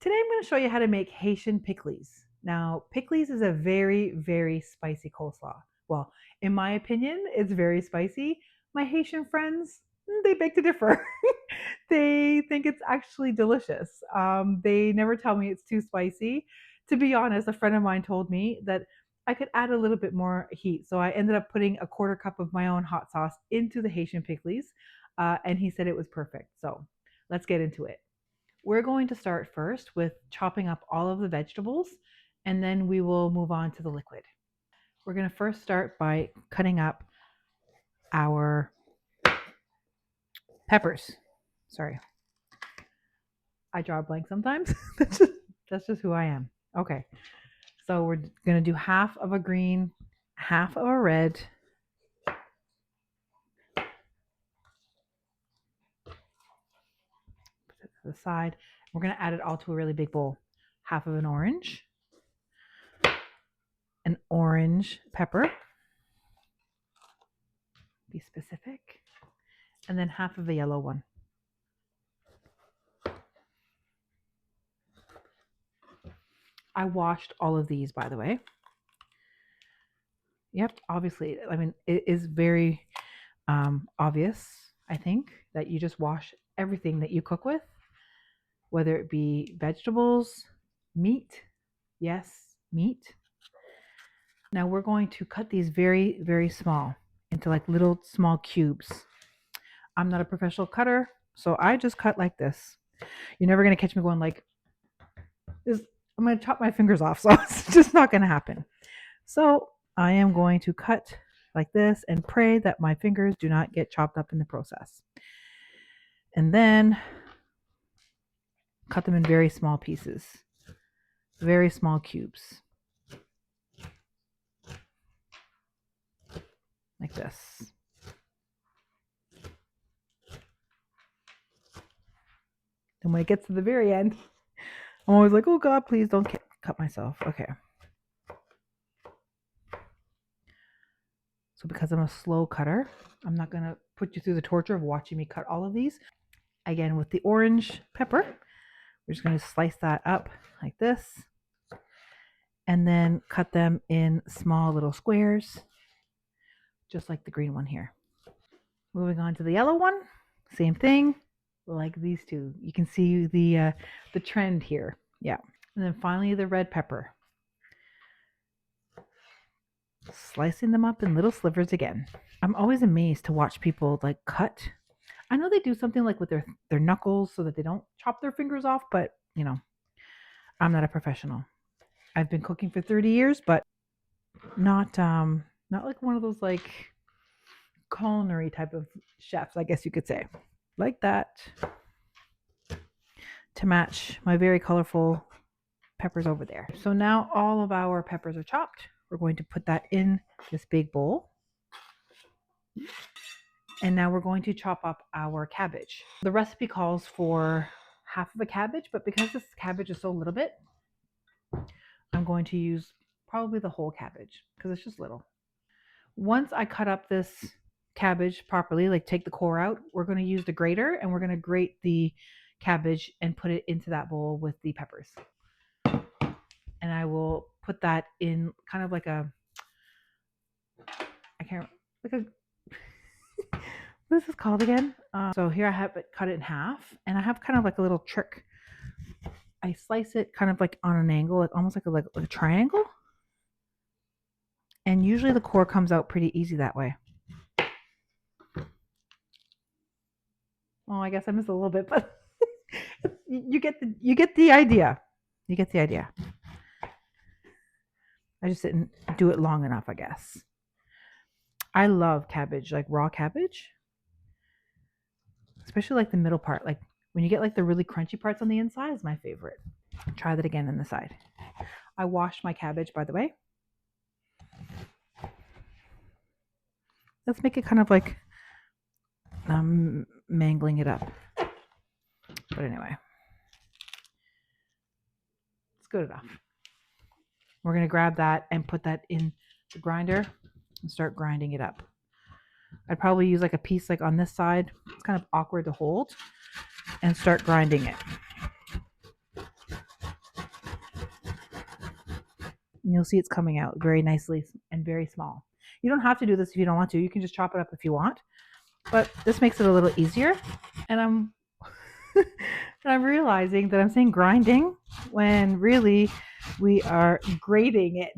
Today I'm going to show you how to make Haitian Pikliz. Now, Pikliz is a very, very spicy coleslaw. Well, in my opinion, it's very spicy. My Haitian friends, they beg to differ. They think it's actually delicious. They never tell me it's too spicy. To be honest, a friend of mine told me that I could add a little bit more heat. So I ended up putting a quarter cup of my own hot sauce into the Haitian Pikliz, and he said it was perfect. So let's get into it. We're going to start first with chopping up all of the vegetables, and then we will move on to the liquid. We're going to first start by cutting up our peppers. Sorry, I draw a blank sometimes. that's just who I am. Okay, so we're going to do half of a green, half of a red. Put it to the side. We're going to add it all to a really big bowl. Half of an orange pepper, be specific, and then half of a yellow one. I washed all of these, by the way. Yep, obviously, I mean, it is very obvious, I think, that you just wash everything that you cook with, whether it be vegetables, meat. Yes, meat. Now we're going to cut these very, very small into like little small cubes. I'm not a professional cutter, so I just cut like this. You're never going to catch me going like this. I'm going to chop my fingers off, so it's just not going to happen. So I am going to cut like this and pray that my fingers do not get chopped up in the process. And then cut them in very small pieces, very small cubes, like this. And when it gets to the very end, I'm always like, oh God, please don't cut myself. Okay. So because I'm a slow cutter, I'm not going to put you through the torture of watching me cut all of these. Again, with the orange pepper, we're just going to slice that up like this and then cut them in small little squares, just like the green one here. Moving on to the yellow one, same thing, like these two. You can see the trend here. Yeah. And then finally the red pepper. Slicing them up in little slivers again. I'm always amazed to watch people like cut. I know they do something like with their knuckles so that they don't chop their fingers off, but you know, I'm not a professional. I've been cooking for 30 years, but not like one of those like culinary type of chefs, I guess you could say. Like that, to match my very colorful peppers over there. So now all of our peppers are chopped. We're going to put that in this big bowl. And now we're going to chop up our cabbage. The recipe calls for half of a cabbage, but because this cabbage is so little bit, I'm going to use probably the whole cabbage because it's just little. Once I cut up this cabbage properly, like take the core out, we're going to use the grater and we're going to grate the cabbage and put it into that bowl with the peppers. And I will put that in kind of like a, I can't, like a, what is this called again? So here I have it cut it in half, and I have kind of like a little trick. I slice it kind of like on an angle, like almost like a triangle. And usually the core comes out pretty easy that way. Well, I guess I missed a little bit, but you get the idea. You get the idea. I just didn't do it long enough, I guess. I love cabbage, like raw cabbage. Especially like the middle part. Like when you get like the really crunchy parts on the inside is my favorite. Try that again on the side. I washed my cabbage, by the way. Let's make it kind of like mangling it up. But anyway, it's good enough. We're going to grab that and put that in the grinder and start grinding it up. I'd probably use like a piece like on this side. It's kind of awkward to hold, and start grinding it. And you'll see it's coming out very nicely and very small. You don't have to do this if you don't want to. You can just chop it up if you want. But this makes it a little easier. And I'm and I'm realizing that I'm saying grinding when really we are grating it.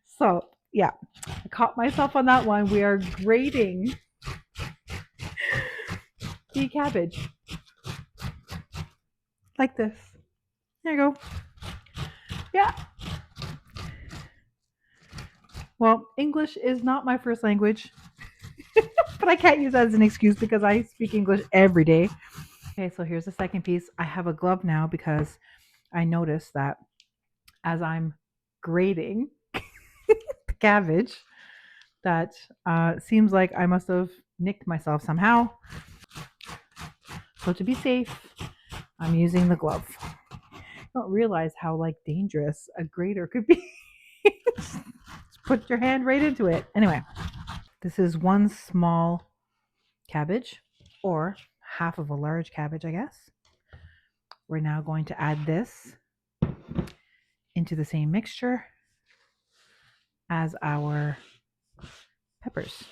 So yeah, I caught myself on that one. We are grating the cabbage like this. There you go. Yeah. Well, English is not my first language, but I can't use that as an excuse because I speak English every day. Okay, so here's the second piece. I have a glove now because I noticed that as I'm grating the cabbage, that seems like I must have nicked myself somehow. So to be safe, I'm using the glove. I don't realize how dangerous a grater could be. Just put your hand right into it. Anyway, this is one small cabbage, or half of a large cabbage, I guess. We're now going to add this into the same mixture as our peppers.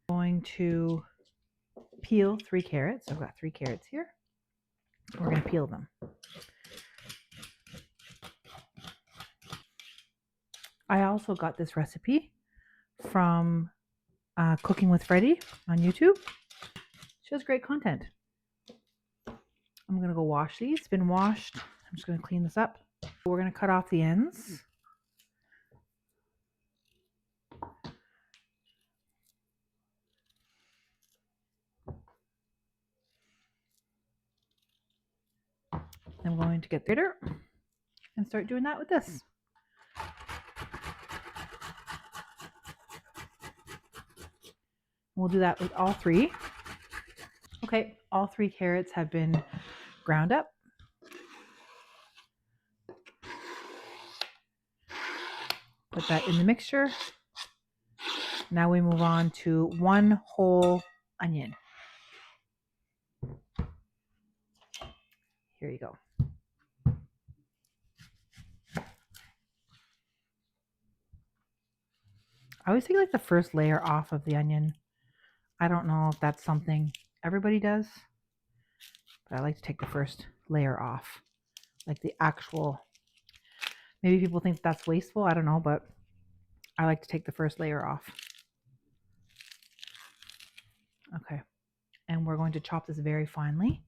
I'm going to peel 3 carrots. I've got 3 carrots here. We're going to peel them. I also got this recipe from Cooking with Freddie on YouTube. She has great content. I'm going to go wash these. It's been washed. I'm just going to clean this up. We're going to cut off the ends. I'm going to get the grater and start doing that with this. We'll do that with all 3. Okay, all 3 carrots have been ground up. Put that in the mixture. Now we move on to 1 whole onion. Here you go. I always take the first layer off of the onion. I don't know if that's something everybody does, but I like to take the first layer off. Like the actual, maybe people think that's wasteful, I don't know, but I like to take the first layer off. Okay, and we're going to chop this very finely.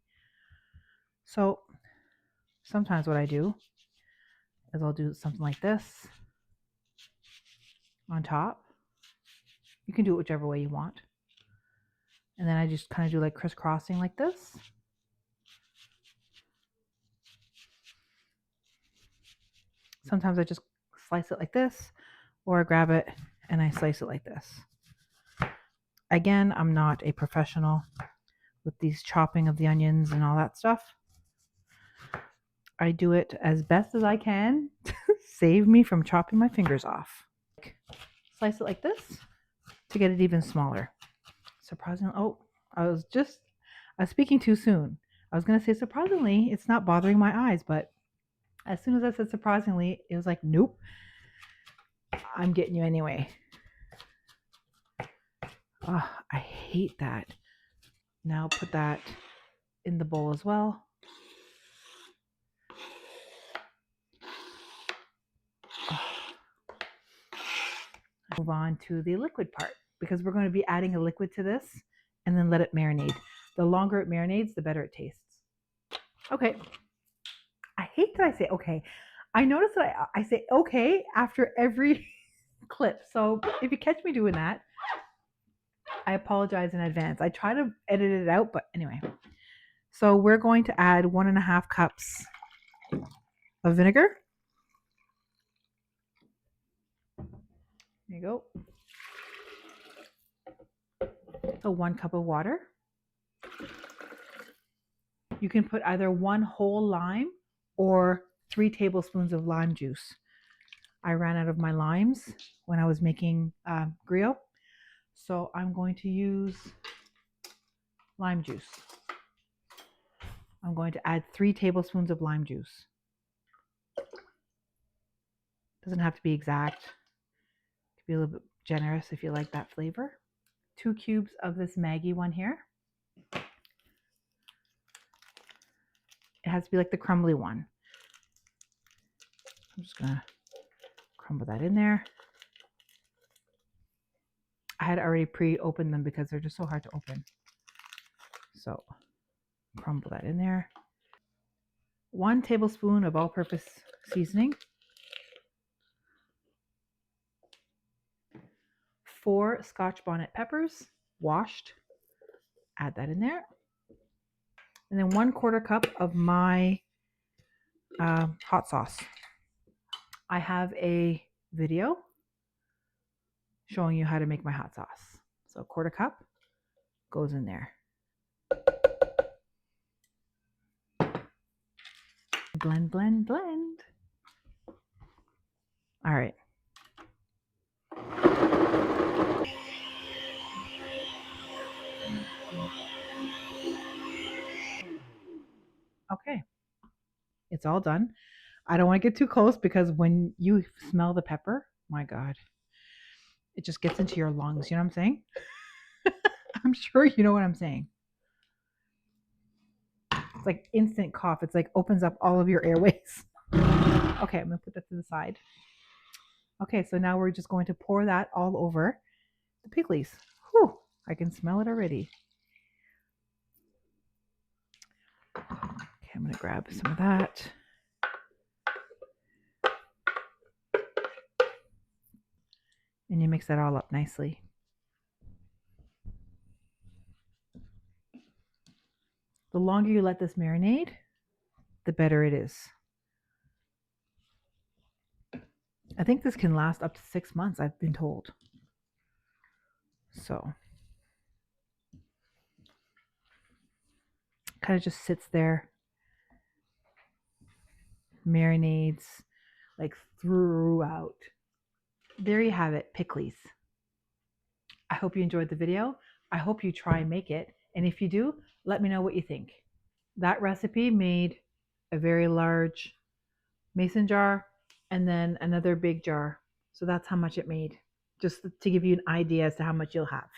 So sometimes what I do is I'll do something like this on top. You can do it whichever way you want. And then I just kind of do crisscrossing like this. Sometimes I just slice it like this, or I grab it and I slice it like this. Again, I'm not a professional with these chopping of the onions and all that stuff. I do it as best as I can to save me from chopping my fingers off. Slice it like this to get it even smaller. Surprisingly, I was speaking too soon. I was going to say surprisingly, it's not bothering my eyes, but as soon as I said surprisingly, it was like, nope, I'm getting you anyway. Oh, I hate that. Now put that in the bowl as well. Move on to the liquid part because we're going to be adding a liquid to this and then let it marinate. The longer it marinates, the better it tastes. Okay. I hate that I say okay. I notice that I say okay after every clip. So if you catch me doing that, I apologize in advance. I try to edit it out, but anyway. So we're going to add 1.5 cups of vinegar. There you go. So 1 cup of water. You can put either 1 whole lime or 3 tablespoons of lime juice. I ran out of my limes when I was making griot, so I'm going to use lime juice. I'm going to add 3 tablespoons of lime juice. Doesn't have to be exact. It could be a little bit generous if you like that flavor. 2 cubes of this Maggi one here. It has to be like the crumbly one. I'm just gonna crumble that in there. I had already pre-opened them because they're just so hard to open. So crumble that in there. 1 tablespoon of all-purpose seasoning. 4 Scotch bonnet peppers, washed. Add that in there. And then 1/4 cup of my hot sauce. I have a video showing you how to make my hot sauce. So 1/4 cup goes in there. Blend, blend, blend. All right. Okay. It's all done. I don't want to get too close because when you smell the pepper, my God, it just gets into your lungs. You know what I'm saying? I'm sure you know what I'm saying. It's like instant cough. It's like opens up all of your airways. Okay, I'm going to put that to the side. Okay, so now we're just going to pour that all over the Pikliz. Whew, I can smell it already. Okay, I'm going to grab some of that. And you mix that all up nicely. The longer you let this marinate, the better it is. I think this can last up to 6 months, I've been told. So, kind of just sits there, marinades like throughout. There you have it, Pikliz. I hope you enjoyed the video. I hope you try and make it. And if you do, let me know what you think. That recipe made a very large mason jar and then another big jar. So that's how much it made, just to give you an idea as to how much you'll have.